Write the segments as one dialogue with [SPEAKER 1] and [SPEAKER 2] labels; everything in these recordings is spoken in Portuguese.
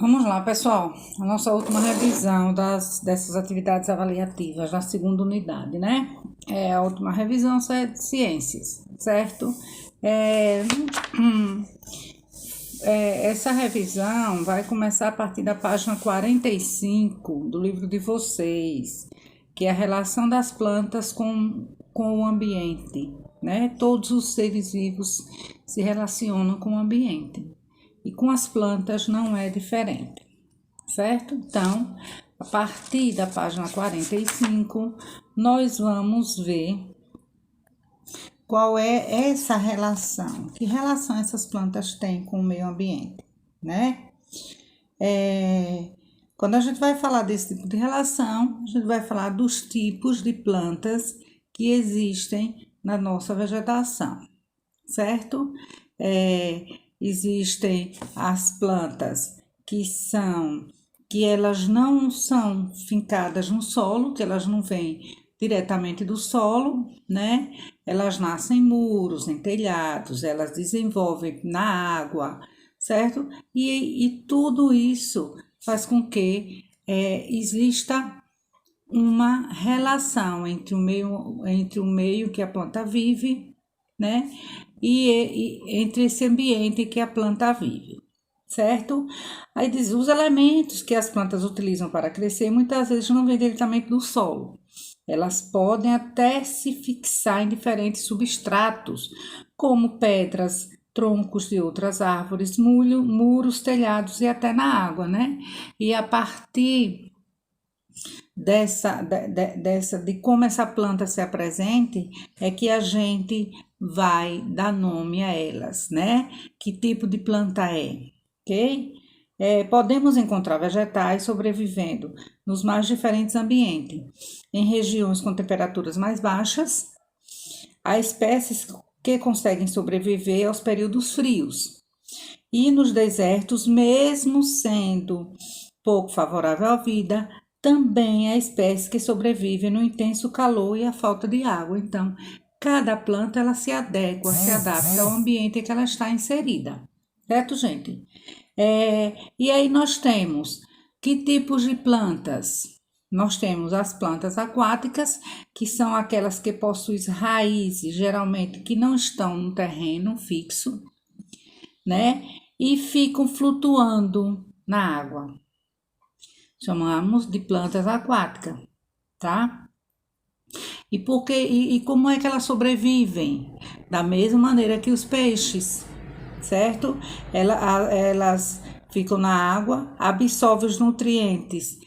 [SPEAKER 1] Vamos lá, pessoal. A nossa última revisão dessas atividades avaliativas da segunda unidade, né? A última revisão é de ciências, certo? É, essa revisão vai começar a partir da página 45 do livro de vocês, que é a relação das plantas com o ambiente, né? Todos os seres vivos se relacionam com o ambiente. E com as plantas não é diferente, certo? Então, a partir da página 45, nós vamos ver qual é essa relação. Que relação essas plantas têm com o meio ambiente, né? Quando a gente vai falar desse tipo de relação, a gente vai falar dos tipos de plantas que existem na nossa vegetação, certo? Existem as plantas que elas não são fincadas no solo, que elas não vêm diretamente do solo, né? Elas nascem em muros, em telhados, elas desenvolvem na água, certo? E tudo isso faz com que exista uma relação entre o meio que a planta vive, né? E entre esse ambiente que a planta vive, certo? Aí diz, os elementos que as plantas utilizam para crescer muitas vezes não vêm diretamente do solo. Elas podem até se fixar em diferentes substratos, como pedras, troncos de outras árvores, muros, telhados e até na água, né? E a partir de como essa planta se apresente, é que a gente vai dar nome a elas, né? Que tipo de planta é, ok? Podemos encontrar vegetais sobrevivendo nos mais diferentes ambientes, em regiões com temperaturas mais baixas, há espécies que conseguem sobreviver aos períodos frios, e nos desertos, mesmo sendo pouco favorável à vida, também há espécies que sobrevivem no intenso calor e a falta de água. Então, cada planta ela se adapta ao ambiente em que ela está inserida, certo, gente? E aí nós temos que tipos de plantas? Nós temos as plantas aquáticas, que são aquelas que possuem raízes, geralmente que não estão no terreno fixo, né? E ficam flutuando na água. Chamamos de plantas aquáticas, tá? E como é que elas sobrevivem? Da mesma maneira que os peixes, certo? Elas ficam na água, absorvem os nutrientes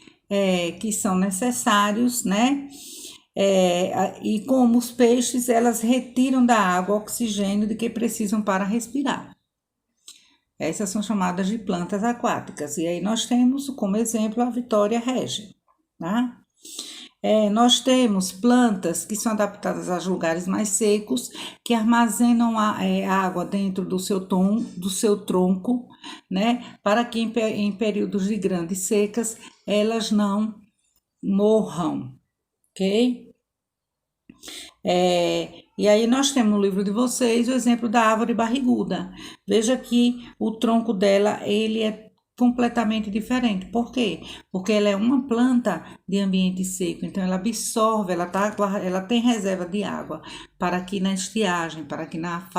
[SPEAKER 1] que são necessários, né? E como os peixes, elas retiram da água o oxigênio de que precisam para respirar. Essas são chamadas de plantas aquáticas. E aí nós temos como exemplo a Vitória regia, tá? Nós temos plantas que são adaptadas a lugares mais secos, que armazenam água dentro do seu tronco, né? Para que em períodos de grandes secas elas não morram, ok? E aí nós temos no livro de vocês o exemplo da árvore barriguda. Veja que o tronco dela, ele é completamente diferente. Por quê? Porque ela é uma planta de ambiente seco, então ela absorve, ela tem reserva de água para que na estiagem, para que na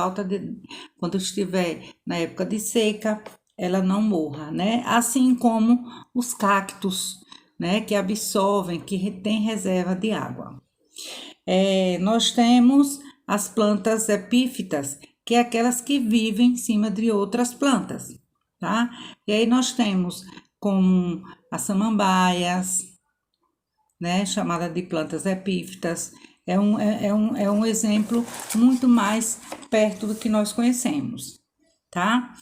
[SPEAKER 1] quando estiver na época de seca, ela não morra, né? Assim como os cactos, né? Que absorvem, que têm reserva de água. Nós temos as plantas epífitas, que é aquelas que vivem em cima de outras plantas, tá? E aí nós temos como as samambaias, né? Chamada de plantas epífitas, é um exemplo muito mais perto do que nós conhecemos, tá?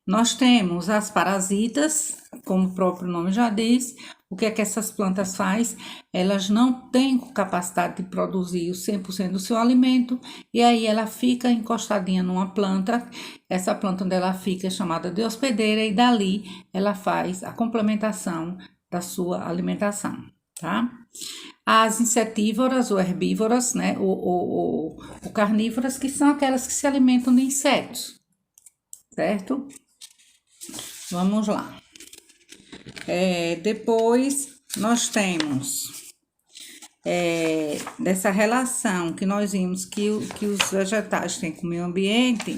[SPEAKER 1] Nós temos as parasitas, como o próprio nome já diz. O que é que essas plantas fazem? Elas não têm capacidade de produzir o 100% do seu alimento, e aí ela fica encostadinha numa planta. Essa planta onde ela fica é chamada de hospedeira, e dali ela faz a complementação da sua alimentação, tá? As insetívoras ou herbívoras, né, ou carnívoras, que são aquelas que se alimentam de insetos, certo? Vamos lá. Depois nós temos dessa relação que nós vimos que os vegetais têm com o meio ambiente,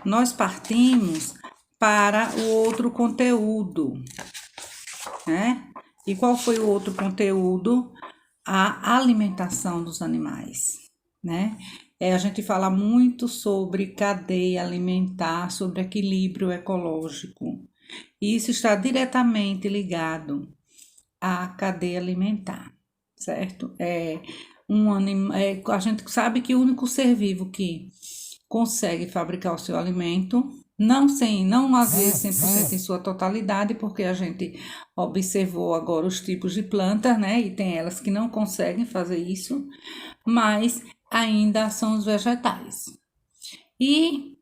[SPEAKER 1] nós partimos para o outro conteúdo, né? E qual foi o outro conteúdo? A alimentação dos animais, né? A gente fala muito sobre cadeia alimentar, sobre equilíbrio ecológico. E isso está diretamente ligado à cadeia alimentar, certo? A gente sabe que o único ser vivo que consegue fabricar o seu alimento, não às vezes 100% em sua totalidade, porque a gente observou agora os tipos de plantas, né? E tem elas que não conseguem fazer isso, mas ainda são os vegetais. E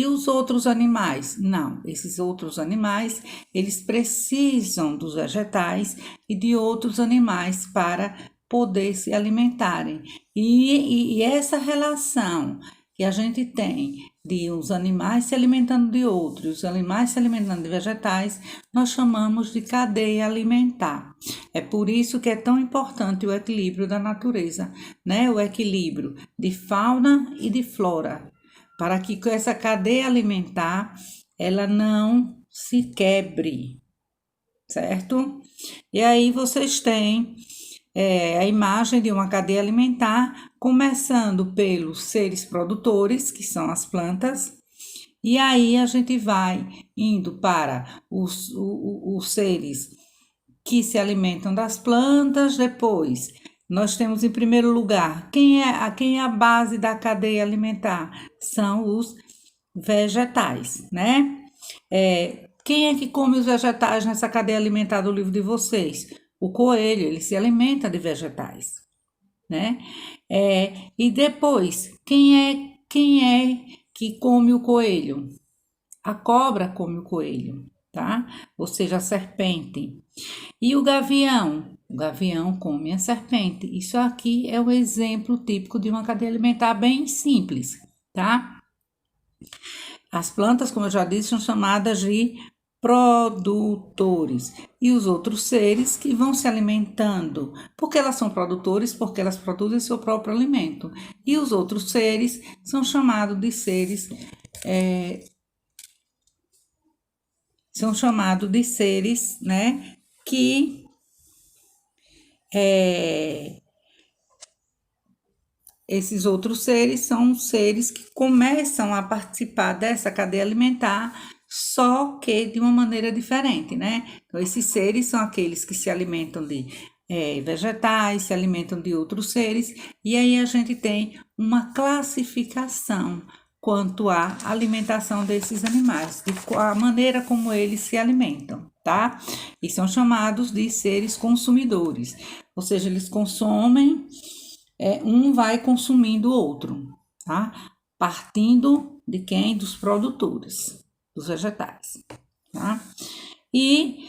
[SPEAKER 1] os outros animais? Não, esses outros animais, eles precisam dos vegetais e de outros animais para poder se alimentarem. E essa relação que a gente tem de os animais se alimentando de outros, os animais se alimentando de vegetais, nós chamamos de cadeia alimentar. É por isso que é tão importante o equilíbrio da natureza, né? O equilíbrio de fauna e de flora, para que essa cadeia alimentar ela não se quebre, certo? E aí vocês têm a imagem de uma cadeia alimentar, começando pelos seres produtores, que são as plantas, e aí a gente vai indo para os seres que se alimentam das plantas. Depois nós temos em primeiro lugar, quem é a base da cadeia alimentar? São os vegetais, né? Quem é que come os vegetais nessa cadeia alimentar do livro de vocês? O coelho, ele se alimenta de vegetais, né? E depois, quem é que come o coelho? A cobra come o coelho, tá? Ou seja, a serpente. E o gavião? O gavião come a serpente. Isso aqui é o exemplo típico de uma cadeia alimentar bem simples, tá? As plantas, como eu já disse, são chamadas de produtores, e os outros seres que vão se alimentando, porque elas são produtores, porque elas produzem seu próprio alimento, e os outros seres são chamados de seres né, que esses outros seres são seres que começam a participar dessa cadeia alimentar, só que de uma maneira diferente, né? Então, esses seres são aqueles que se alimentam de vegetais, se alimentam de outros seres, e aí a gente tem uma classificação quanto à alimentação desses animais, a maneira como eles se alimentam, tá? E são chamados de seres consumidores, ou seja, eles consomem, um vai consumindo o outro, tá? Partindo de quem? Dos produtores dos vegetais, tá? E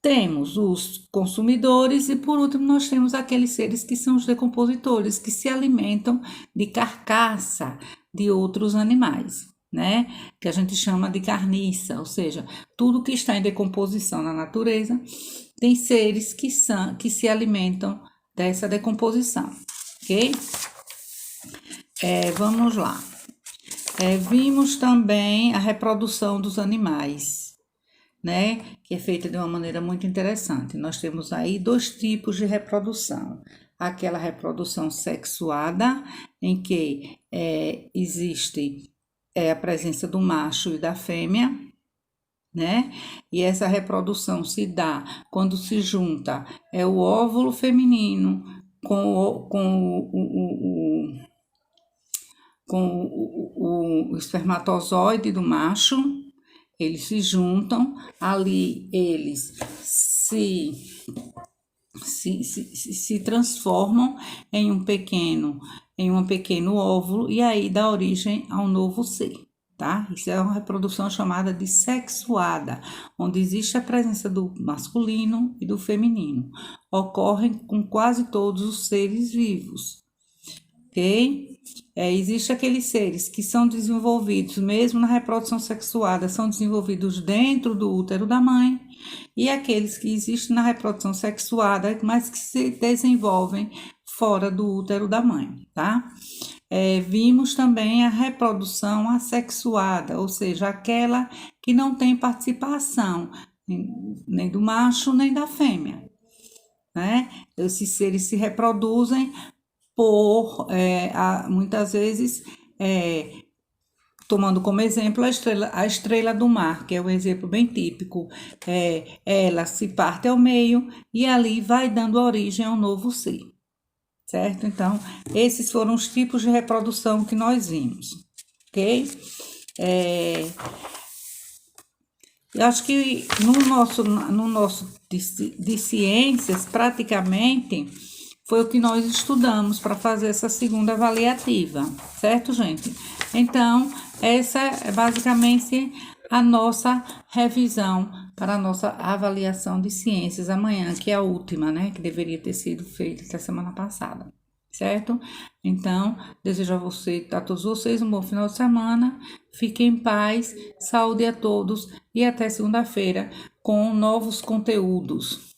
[SPEAKER 1] temos os consumidores e, por último, nós temos aqueles seres que são os decompositores, que se alimentam de carcaça de outros animais, né? Que a gente chama de carniça, ou seja, tudo que está em decomposição na natureza tem seres que se alimentam dessa decomposição, ok? Vamos lá. Vimos também a reprodução dos animais, né? Que é feita de uma maneira muito interessante. Nós temos aí 2 tipos de reprodução. Aquela reprodução sexuada, em que existe a presença do macho e da fêmea, né? E essa reprodução se dá quando se junta o óvulo feminino com o espermatozoide do macho. Eles se juntam, ali eles se transformam em um pequeno óvulo, e aí dá origem a um novo ser, tá? Isso é uma reprodução chamada de sexuada, onde existe a presença do masculino e do feminino. Ocorre com quase todos os seres vivos. ok? Existem aqueles seres que são desenvolvidos, mesmo na reprodução sexuada, são desenvolvidos dentro do útero da mãe, e aqueles que existem na reprodução sexuada, mas que se desenvolvem fora do útero da mãe, tá? Vimos também a reprodução assexuada, ou seja, aquela que não tem participação nem do macho nem da fêmea, né? Esses seres se reproduzem muitas vezes, tomando como exemplo a estrela do mar, que é um exemplo bem típico. Ela se parte ao meio e ali vai dando origem a um novo ser, certo? Então, esses foram os tipos de reprodução que nós vimos, ok? Eu acho que no nosso de ciências, praticamente, foi o que nós estudamos para fazer essa segunda avaliativa, certo, gente? Então, essa é basicamente a nossa revisão para a nossa avaliação de ciências amanhã, que é a última, né? Que deveria ter sido feita essa semana passada, certo? Então, desejo a todos vocês um bom final de semana. Fiquem em paz, saúde a todos e até segunda-feira com novos conteúdos.